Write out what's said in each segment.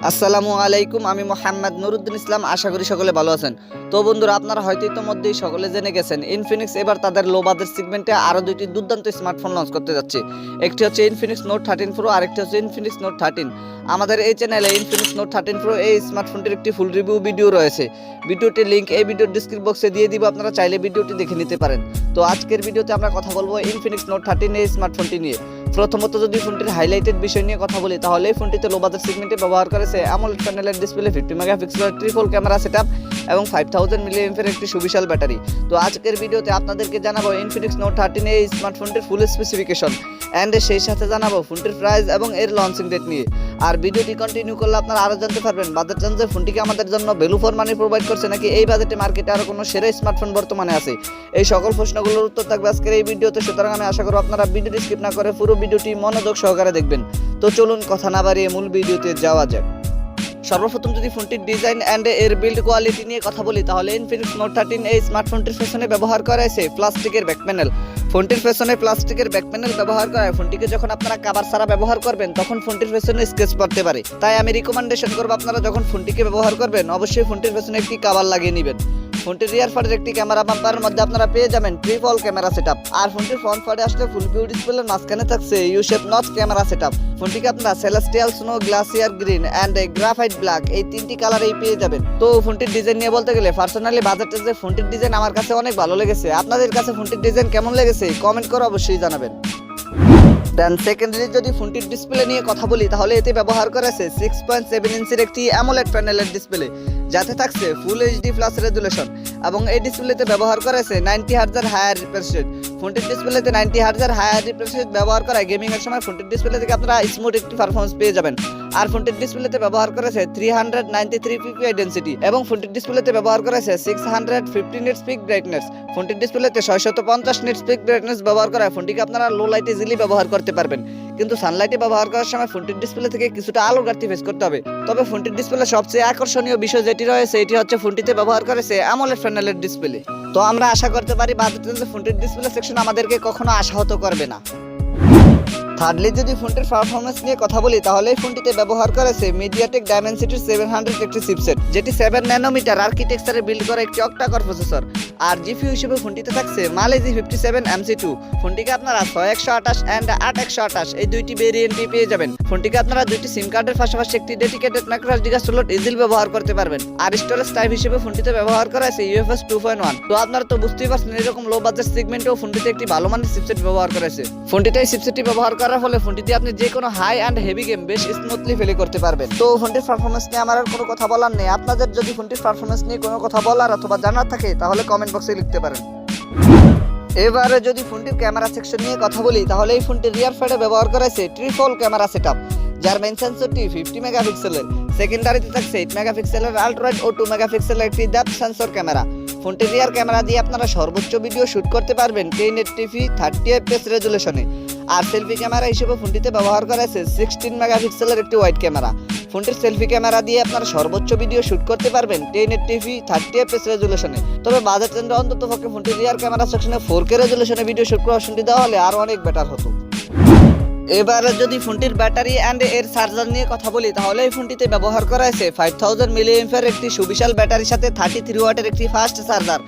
আসসালামু আলাইকুম, আমি মোহাম্মদ নুরুদ্দিন ইসলাম। আশা করি সকলে ভালো আছেন। তো বন্ধুরা, আপনারা হয়তো ইতিমধ্যেই সকলে জেনে গেছেন ইনফিনিক্স এবার তাদের লো বাজেট সেগমেন্টে আরও দুইটি দুর্দান্ত স্মার্টফোন লঞ্চ করতে যাচ্ছে। একটি হচ্ছে ইনফিনিক্স নোট 13 প্রো আর একটি হচ্ছে ইনফিনিক্স নোট 13। আমাদের এই চ্যানেলে ইনফিনিক্স নোট 13 প্রো এই স্মার্টফোনটির একটি ফুল রিভিউ ভিডিও রয়েছে। ভিডিওটির লিঙ্ক এই ভিডিওর ডিসক্রিপশন বক্সে দিয়ে দিব, আপনারা চাইলে ভিডিওটি দেখে নিতে পারেন। তো আজকের ভিডিওতে আমরা কথা বলবো ইনফিনিক্স নোট 13 এই স্মার্টফোনটি নিয়ে। প্রথমত যদি ফোনটির হাইলাইটেড বিষয় নিয়ে কথা বলি, তাহলে এই ফোনটিতে লো বাজেট সেগমেন্টে ব্যবহার করেছে অ্যামোলেড প্যানেলের ডিসপ্লে, 50 মেগাপিক্সেলের ট্রিপল ক্যামেরা সেটআপ এবং 5000 মিলিঅ্যাম্পিয়ারের একটি সুবিশাল ব্যাটারি। তো আজকের ভিডিওতে আপনাদেরকে জানাবো ইনফিনিক্স নোট 13 এই স্মার্টফোনটির ফুল স্পেসিফিকেশন অ্যান্ড সেই সাথে জানাবো ফোনটির প্রাইস এবং এর লঞ্চিং ডেট নিয়ে। আর ভিডিওটি কন্টিনিউ করলে আপনারা আরও জানতে পারবেন বাজেট যে ফোনটিকে আমাদের জন্য ভ্যালু ফর মানি প্রোভাইড করছে, নাকি এই বাজেটে মার্কেটে আরও কোনো সেরা স্মার্টফোন বর্তমানে আছে। এই সকল প্রশ্নগুলোর উত্তর থাকবে আজকের এই ভিডিওতে। সুতরাং আমি আশা করব আপনারা ভিডিওটি স্কিপ না করে পুরো ভিডিওটি মনোযোগ সহকারে দেখবেন। তো চলুন কথা না বাড়িয়ে মূল ভিডিওতে যাওয়া যাক। সর্বপ্রথম যদি ফোনটির ডিজাইন অ্যান্ড এর বিল্ড কোয়ালিটি নিয়ে কথা বলি, তাহলে ইনফিনিক্স নোট 13 এই স্মার্টফোনটির পেছনে ব্যবহার করা হয়েছে প্লাস্টিকের ব্যাক প্যানেল। ফোনটির পেছনে প্লাস্টিকের ব্যাক প্যানেল ব্যবহার করা হয়। ফোনটিকে যখন আপনারা কভার ছাড়া ব্যবহার করবেন তখন ফোনটির পেছনে স্ক্র্যাচ পড়তে পারে। তাই আমি রিকমেন্ডেশন করব আপনারা যখন ফোনটিকে ব্যবহার করবেন অবশ্যই ফোনটির পেছনে একটি কভার লাগিয়ে নেবেন। ফোনটির রিয়ার পার্টের একটি ক্যামেরা বাম্পারের মধ্যে আপনারা পেয়ে যাবেন ট্রিপল ক্যামেরা সেটআপ। আর ফোনটির ফ্রন্ট পার্টে আসলে ফুল ভিউ ডিসপ্লের মাঝখানে থাকছে U shape notch camera setup. ফোনটিকে আপনারা celestial snow, glacier green and graphite black এই তিনটি কালারেই পেয়ে যাবেন। তো ফোনটির ডিজাইন নিয়ে বলতে গেলে পার্সোনালি বাজেটের যে ফোনটির ডিজাইন আমার কাছে অনেক ভালো লেগেছে। আপনাদের কাছে ফোনটির ডিজাইন কেমন লেগেছে কমেন্ট করে অবশ্যই জানাবেন। দেন সেকেন্ডারি যদি ফোনটির ডিসপ্লে নিয়ে কথা বলি, তাহলে এতে ব্যবহার করেছে 6.7 ইঞ্চির একটি অ্যামোলেড প্যানেলের ডিসপ্লে, যাতে থাকছে ফুল এইচডি প্লাস রেজুলেশন এবং এই ডিসপ্লেতে ব্যবহার করেছে 90 হার্টজের হায়ার রিফ্রেশ রেট। ফোনটির ডিসপ্লেতে 90 হার্টজের হায়ার রিফ্রেশ রেট ব্যবহার করায় গেমিং এর সময় ফোনটির ডিসপ্লে থেকে আপনারা স্মুথ একটি পারফরম্যান্স পেয়ে যাবেন। আর ফোনটির ডিসপ্লেতে ব্যবহার করেছে 393 পিপিআই ডেনসিটি এবং ফোনটির ডিসপ্লেতে ব্যবহার করেছে 650 নিটস পিক ব্রাইটনেস। ফোনটির ডিসপ্লেতে 650 নিটস পিক ব্রাইটনেস ব্যবহার করায় ফোনটিকে আপনারা লো লাইটে ইজিলি ব্যবহার করতে পারবেন, কিন্তু সানলাইটে ব্যবহার করার সময় ফোনটির ডিসপ্লে থেকে কিছুটা আলোর ঘাটতি ফেস করতে হবে। তবে ফোনটির ডিসপ্লে সবচেয়ে আকর্ষণীয় বিষয় যেটি রয়েছে এটি হচ্ছে ফোনটিতে ব্যবহার করেছে অ্যামোলেড প্যানেলের ডিসপ্লে। তো আমরা আশা করতে পারি বাজেটে ফোনটির ডিসপ্লে সেকশন আমাদেরকে কখনো আশাহত করবে না। থার্ডলি যদি ফোনটির পারফরমেন্স নিয়ে কথা বলি, তাহলে এই ফোনটিতে ব্যবহার করেছে মিডিয়াটেক ডাইমেনসিটির 700 একটি চিপসেট, যেটি 7 ন্যানোমিটার আর্কিটেকচারে বিল্ড করা একটি অক্টা-কোর প্রসেসর। আর জিপিইউ হিসেবে ফোনটিতে থাকছে মালেজি 57 MC2। ফোনটিকে আপনারা 6128 অ্যান্ড 8128 এই দুইটি ভেরিয়েন্টে পেয়ে যাবেন। ফোনটিকে আপনারা দুইটি সিম কার্ডের পাশাপাশি একটি dedicated microSD device slot easily ব্যবহার করতে পারবেন। আর স্টোরেজ টাইপ হিসেবে ফোনটিতে ব্যবহার করা আছে UFS 2.1। তো আপনারা তো বুঝতেই পারছেন এরকম লো বাজেট সেগমেন্টেও ফোনটিতে একটি ভালো মানের চিপসেট ব্যবহার করেছে। ফোনটিতে এই চিপসেটটি ব্যবহার করার ফলে ফোনটিতে আপনি যে কোনো হাই অ্যান্ড হেভি গেম বেশ স্মুথলি প্লে করতে পারবেন। তো ফোনটির পারফরমেন্স নিয়ে আমার আর কোনো কথা বলার নেই। আপনাদের যদি ফোনটির পারফরমেন্স নিয়ে কোনো কথা বলার অথবা জানার থাকে তাহলে কমেন্ট বক্সে লিখতে পারেন। এবারে যদি ফোনটির ক্যামেরা সেকশন নিয়ে কথা বলি, তাহলে এই ফোনটির রিয়ার সাইডে ব্যবহার করেছে ট্রিপল ক্যামেরা সেটআপ, যার মেইন সেন্সরটি 50 মেগাপিক্সেলের। সেকেন্ডারিতে থাকছে 8 মেগাপিক্সেলের আল্ট্রাওয়াইড ও 2 মেগাপিক্সেলের একটি ডেপথ সেন্সর ক্যামেরা। ফোনটির রিয়ার ক্যামেরা দিয়ে আপনারা সর্বোচ্চ ভিডিও শুট করতে পারবেন 1080p 30 fps রেজুলেশনে। আর সেলফি ক্যামেরা হিসেবে ফোনটিতে ব্যবহার করা হয়েছে 16 মেগাপিক্সেলের একটি ওয়াইড ক্যামেরা। ফোনটির সেলফি ক্যামেরা দিয়ে আপনারা সর্বোচ্চ ভিডিও শুট করতে পারবেন 1080p 30 fps রেজুলেশনে। তবে বাজেট রেঞ্জে অন্তত পক্ষে ফোনটির রিয়ার ক্যামেরা সেকশনে 4K রেজুলেশনে ভিডিও শুট করার অপশনটি দেওয়া হলে আরও অনেক বেটার হতো। এবারে যদি ফোনটির ব্যাটারি অ্যান্ড এর চার্জার নিয়ে কথা বলি, তাহলে এই ফোনটিতে ব্যবহার করা হয়েছে 5000 মিলিঅ্যাম্পিয়ারের একটি সুবিশাল ব্যাটারির সাথে 33 ওয়াটের একটি ফাস্ট চার্জার।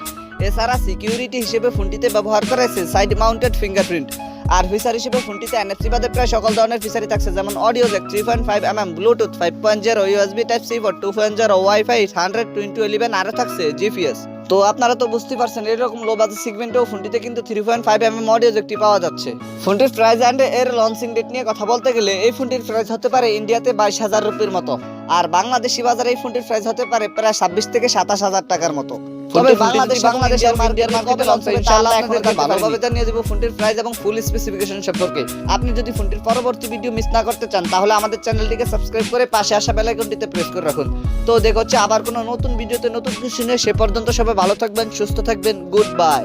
এছাড়া সিকিউরিটি হিসেবে ফোনটিতে ব্যবহার করা হয়েছে সাইড মাউন্টেড ফিঙ্গারপ্রিন্ট। আর ফিচার হিসেবে ফোনটিতে NFC বাদে প্রায় সকল ধরনের ফিচারই থাকছে, যেমন audio Jack 3.5mm, Bluetooth 5.0, USB Type-C port 2.0, wifi 100/2011 আরও থাকছে GPS। তো আপনারা তো বুঝতে পারছেন এরকম লো বাজেট সেগমেন্টেও ফোনটিতে কিন্তু 3.5mm অডিও জ্যাকটি পাওয়া যাচ্ছে। ফোনটির প্রাইস অ্যান্ড এর লঞ্চিং ডেট নিয়ে কথা বলতে গেলে এই ফোনটির প্রাইস হতে পারে ইন্ডিয়াতে 22,000 রুপির মতো, আর বাংলাদেশি বাজারে এই ফোনটির প্রাইস হতে পারে প্রায় 26 থেকে 27,000 টাকার মতো। তবে বাংলাদেশের মার্কেটে লঞ্চ হবে ইনশাআল্লাহ আপনাদের ভালোভাবে জানিয়ে দেব ফোনটির প্রাইস এবং ফুল স্পেসিফিকেশন সম্পর্কে। আপনি যদি ফোনটির পরবর্তী ভিডিও মিস না করতে চান, তাহলে আমাদের চ্যানেলটিকে সাবস্ক্রাইব করে পাশে আসা বেল আইকনটিতে প্রেস করে রাখুন। তো দেখা হচ্ছে আবার কোনো নতুন ভিডিওতে নতুন কিছু নিয়ে। সে পর্যন্ত সবাই ভালো থাকবেন, সুস্থ থাকবেন। Good bye.